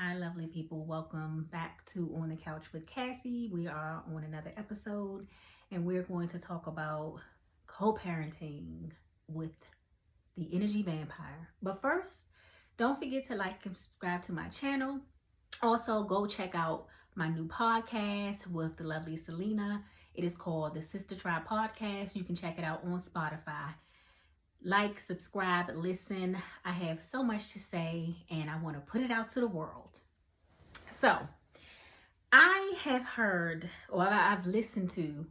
Hi, lovely people. Welcome back to On the Couch with Kassy. We are on another episode, and we're going to talk about co-parenting with the energy vampire. But first, don't forget to like and subscribe to my channel. Also, go check out my new podcast with the lovely Selina. It is called the Sister Tribe Podcast. You can check it out on Spotify. Like, subscribe, listen. I have so much to say and I want to put it out to the world. So, I have heard, or I've listened to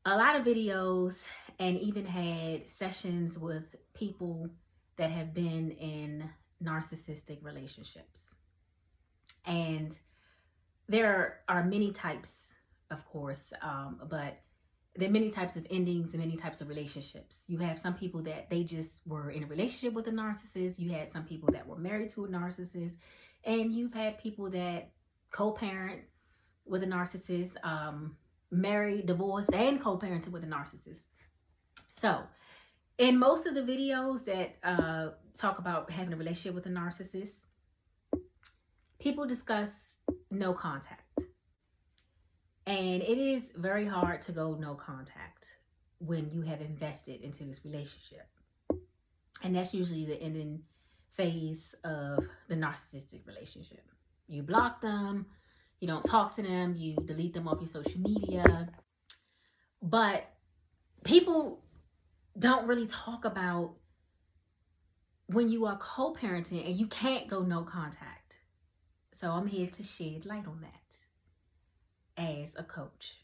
a lot of videos and even had sessions with people that have been in narcissistic relationships. And there are many types, of course, but there are many types of endings and many types of relationships. You have some people that they just were in a relationship with a narcissist. You had some people that were married to a narcissist. And you've had people that co-parent with a narcissist, married, divorced, and co-parented with a narcissist. So, in most of the videos that talk about having a relationship with a narcissist, people discuss no contact. And it is very hard to go no contact when you have invested into this relationship. And that's usually the ending phase of the narcissistic relationship. You block them, you don't talk to them, you delete them off your social media. But people don't really talk about when you are co-parenting and you can't go no contact. So I'm here to shed light on that as a coach.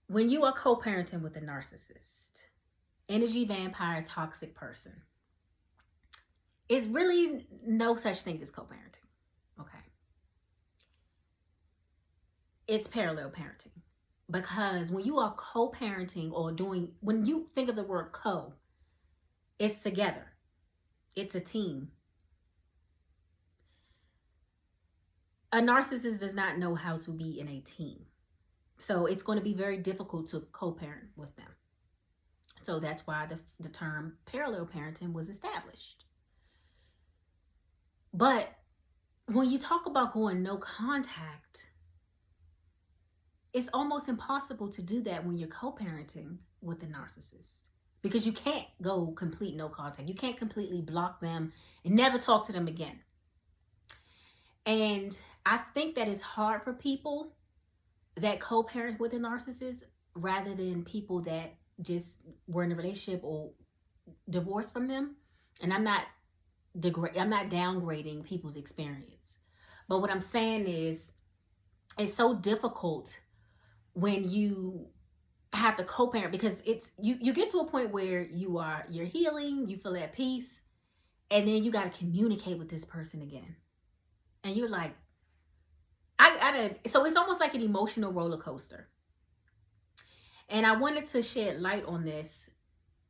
When you are co-parenting with a narcissist, energy vampire, toxic person, it's really no such thing as co-parenting. Okay. It's parallel parenting. Because when you are co-parenting or when you think of the word co, it's together. It's a team. A narcissist does not know how to be in a team. So it's going to be very difficult to co-parent with them. So that's why the term parallel parenting was established. But when you talk about going no contact, it's almost impossible to do that when you're co-parenting with a narcissist. Because you can't go complete no contact. You can't completely block them and never talk to them again. And I think that it's hard for people that co-parent with a narcissist rather than people that just were in a relationship or divorced from them. And I'm not downgrading people's experience. But what I'm saying is it's so difficult when you have to co-parent because you get to a point where you're healing, you feel at peace, and then you got to communicate with this person again. And you're like, so it's almost like an emotional roller coaster. And I wanted to shed light on this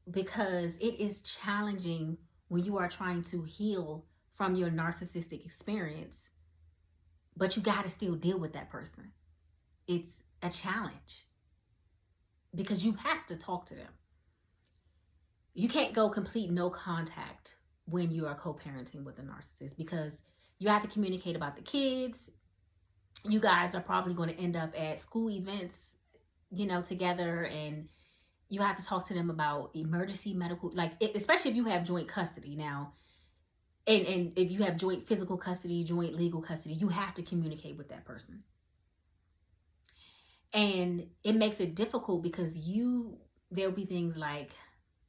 because it is challenging when you are trying to heal from your narcissistic experience, but you got to still deal with that person. It's a challenge because you have to talk to them. You can't go complete no contact when you are co-parenting with a narcissist because you have to communicate about the kids. You guys are probably going to end up at school events, together, and you have to talk to them about emergency medical, especially if you have joint custody now, and if you have joint physical custody, joint legal custody, you have to communicate with that person. And it makes it difficult because there'll be things like,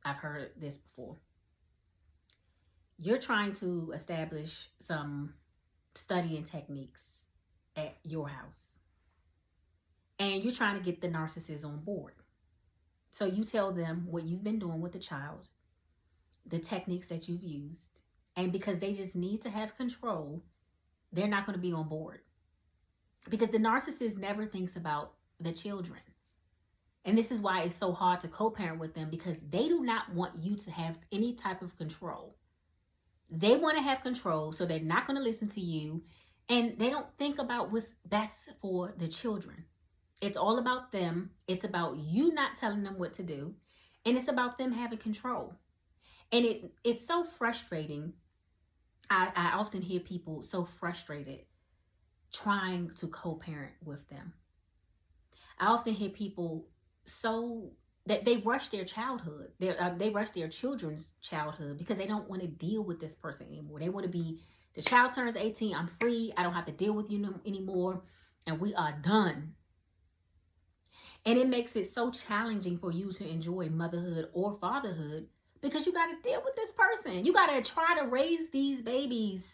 I've heard this before. You're trying to establish some studying techniques at your house. And you're trying to get the narcissist on board. So you tell them what you've been doing with the child, the techniques that you've used, and because they just need to have control, they're not going to be on board. Because the narcissist never thinks about the children. And this is why it's so hard to co-parent with them, because they do not want you to have any type of control. They want to have control, so they're not going to listen to you. And they don't think about what's best for the children. It's all about them. It's about you not telling them what to do. And it's about them having control. And it's so frustrating. I often hear people so frustrated trying to co-parent with them. I often hear people so that they rush their childhood. They rush their children's childhood because they don't want to deal with this person anymore. They want to be, the child turns 18, I'm free, I don't have to deal with you anymore, and we are done. And it makes it so challenging for you to enjoy motherhood or fatherhood because you got to deal with this person. You got to try to raise these babies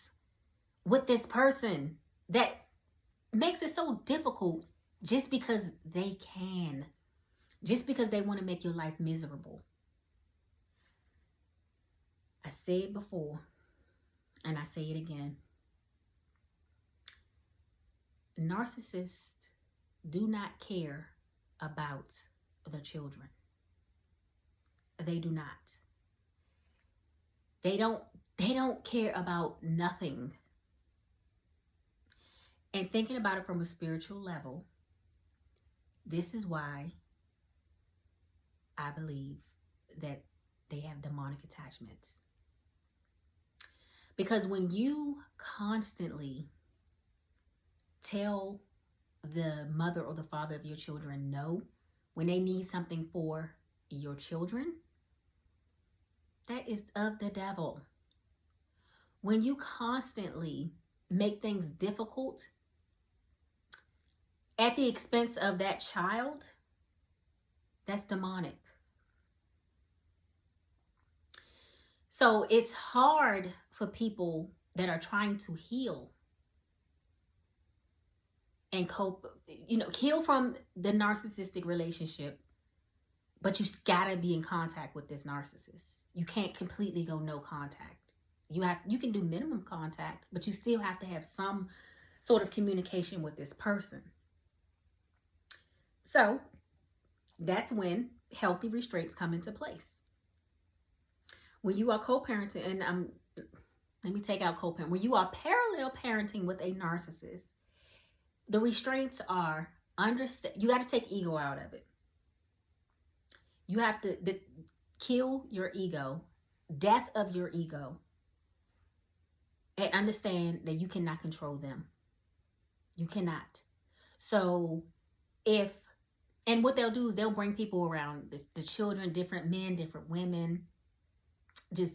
with this person that makes it so difficult just because they can. Just because they want to make your life miserable. I said it before, and I say it again. Narcissists do not care about their children. They do not. They don't care about nothing. And thinking about it from a spiritual level, this is why I believe that they have demonic attachments. Because when you constantly tell the mother or the father of your children no when they need something for your children, that is of the devil. When you constantly make things difficult at the expense of that child, that's demonic. So it's hard for people that are trying to heal and cope, heal from the narcissistic relationship, but you gotta be in contact with this narcissist. You can't completely go no contact. You can do minimum contact, but you still have to have some sort of communication with this person. So that's when healthy restraints come into place. When you are co-parenting, and let me take out co-parent. When you are parallel parenting with a narcissist, the restraints are understand. You got to take ego out of it. You have to kill your ego, death of your ego, and understand that you cannot control them. You cannot. So and what they'll do is they'll bring people around, the children, different men, different women, just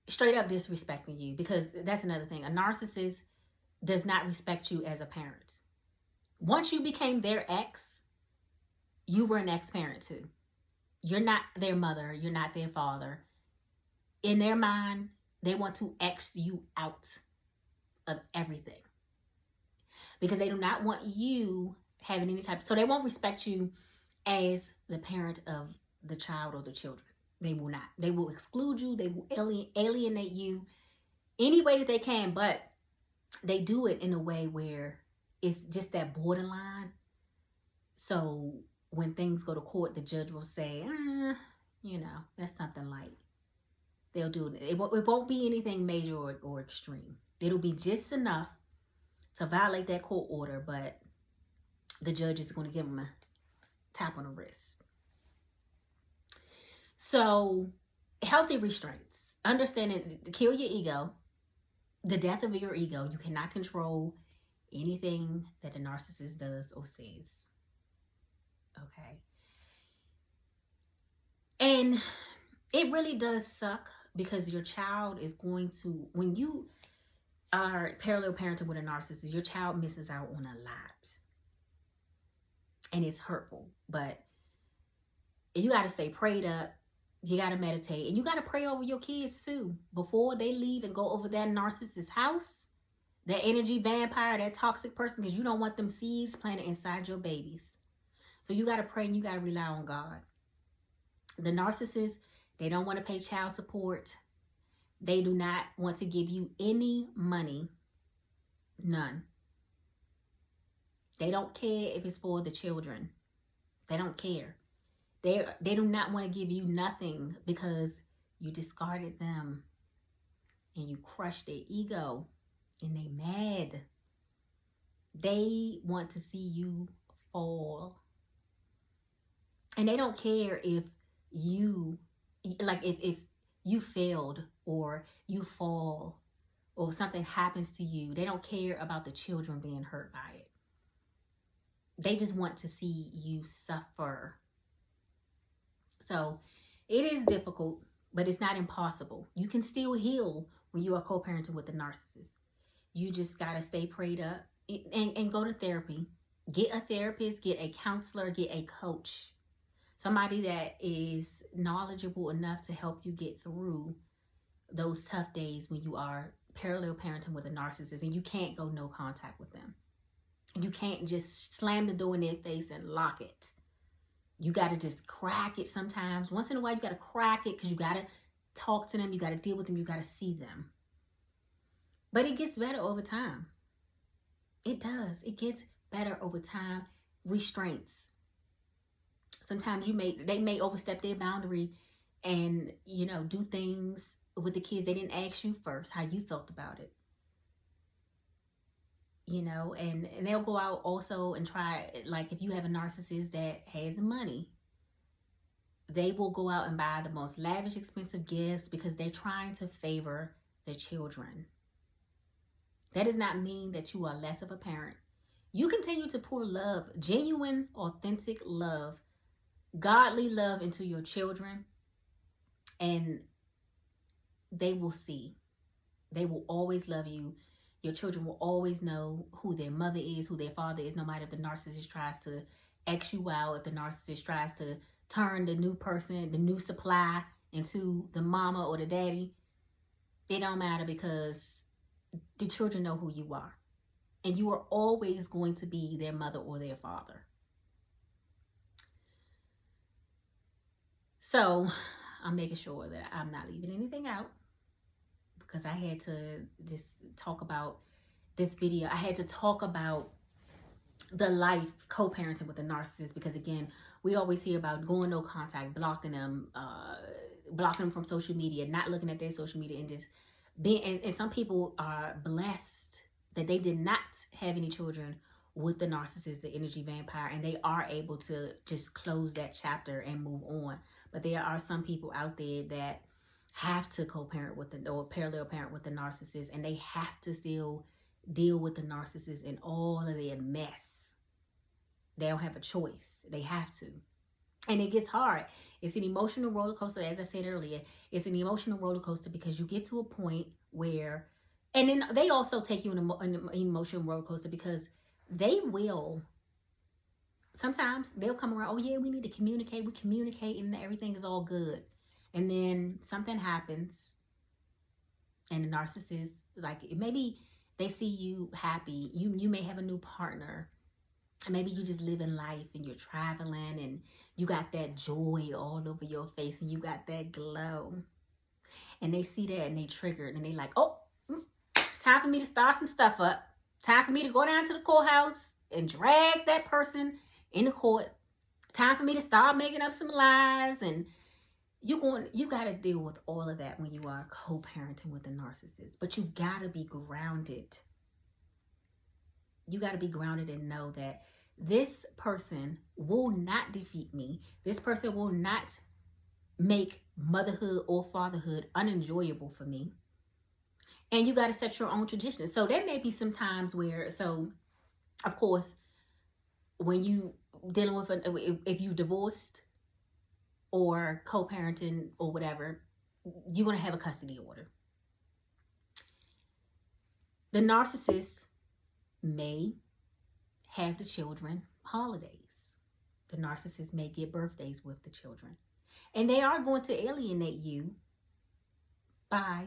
straight up disrespecting you. Because that's another thing. A narcissist does not respect you as a parent. Once you became their ex, you were an ex-parent too. You're not their mother. You're not their father. In their mind, they want to X you out of everything. Because they do not want you having any type. So they won't respect you as the parent of the child or the children. They will not. They will exclude you. They will alienate you any way that they can. But they do it in a way where it's just that borderline. So when things go to court, the judge will say, that's something light. They'll do it. It won't be anything major or extreme. It'll be just enough to violate that court order, but the judge is going to give them a tap on the wrist. So, healthy restraints. Understanding, kill your ego. The death of your ego. You cannot control anything that a narcissist does or says. Okay. And it really does suck because your child is going to, when you are parallel parenting with a narcissist, your child misses out on a lot. And it's hurtful. But you got to stay prayed up. You got to meditate. And you got to pray over your kids too. Before they leave and go over that narcissist's house, that energy vampire, that toxic person, because you don't want them seeds planted inside your babies. So you got to pray and you got to rely on God. The narcissists, they don't want to pay child support. They do not want to give you any money. None. They don't care if it's for the children. They don't care. They do not want to give you nothing because you discarded them and you crushed their ego and they mad. They want to see you fall. And they don't care if you, if you failed or you fall or if something happens to you, they don't care about the children being hurt by it. They just want to see you suffer. So it is difficult, but it's not impossible. You can still heal when you are co-parenting with the narcissist. You just got to stay prayed up and go to therapy. Get a therapist, get a counselor, get a coach. Somebody that is knowledgeable enough to help you get through those tough days when you are parallel parenting with a narcissist and you can't go no contact with them. You can't just slam the door in their face and lock it. You got to just crack it sometimes. Once in a while, you got to crack it because you got to talk to them. You got to deal with them. You got to see them. But it gets better over time. It does. It gets better over time. Restraints. Sometimes they may overstep their boundary and, do things with the kids. They didn't ask you first how you felt about it. And they'll go out also and try, like if you have a narcissist that has money, they will go out and buy the most lavish, expensive gifts because they're trying to favor the children. That does not mean that you are less of a parent. You continue to pour love, genuine, authentic love, godly love into your children, and they will see. They will always love you. Your children will always know who their mother is, who their father is, no matter if the narcissist tries to X you out, if the narcissist tries to turn the new person, the new supply into the mama or the daddy. It don't matter because the children know who you are. And you are always going to be their mother or their father. So I'm making sure that I'm not leaving anything out, because I had to just talk about this video. I had to talk about the life co-parenting with a narcissist, because again, we always hear about going no contact, blocking them from social media, not looking at their social media, and just being, and some people are blessed that they did not have any children with the narcissist, the energy vampire, and they are able to just close that chapter and move on. But there are some people out there that have to co-parent with or parallel parent with the narcissist, and they have to still deal with the narcissist and all of their mess. They don't have a choice. They have to. And it gets hard. It's an emotional roller coaster. As I said earlier, it's an emotional roller coaster because you get to a point where, and then they also take you in an emotional roller coaster because they will, sometimes they'll come around, oh yeah, we need to communicate. We communicate and everything is all good. And then something happens and the narcissist, like maybe they see you happy. You may have a new partner. Maybe you just live in life and you're traveling and you got that joy all over your face and you got that glow. And they see that and they triggered and they like, oh, time for me to start some stuff up. Time for me to go down to the courthouse and drag that person in the court. Time for me to start making up some lies. And you got to deal with all of that when you are co-parenting with a narcissist. But you got to be grounded. You got to be grounded and know that this person will not defeat me. This person will not make motherhood or fatherhood unenjoyable for me. And you got to set your own traditions. So there may be some times where, so of course, when you dealing with, if you divorced or co-parenting or whatever, you're going to have a custody order. The narcissist may have the children holidays. The narcissist may get birthdays with the children. And they are going to alienate you by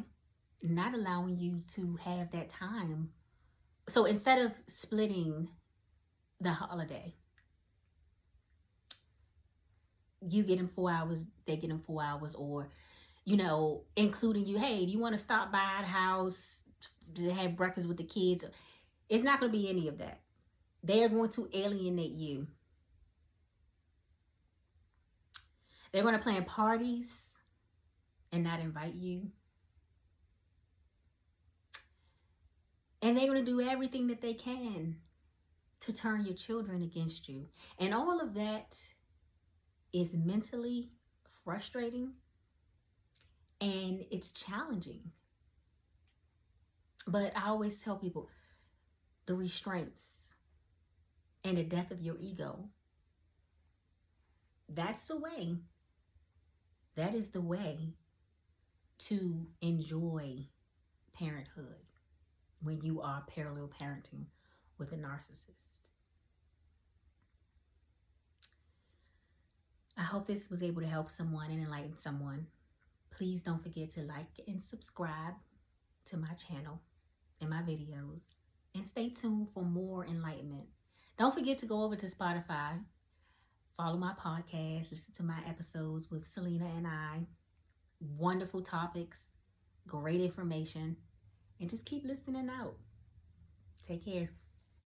not allowing you to have that time. So instead of splitting the holiday, you get them 4 hours, they get them 4 hours, or, including you, hey, do you want to stop by the house to have breakfast with the kids? It's not going to be any of that. They are going to alienate you. They're going to plan parties and not invite you. And they're going to do everything that they can to turn your children against you. And all of that is mentally frustrating and it's challenging. But I always tell people the restraints and the death of your ego, that's the way. That is the way to enjoy parenthood when you are parallel parenting with a narcissist. I hope this was able to help someone and enlighten someone. Please don't forget to like and subscribe to my channel and my videos. And stay tuned for more enlightenment. Don't forget to go over to Spotify. Follow my podcast. Listen to my episodes with Selina and I. Wonderful topics. Great information. And just keep listening out. Take care.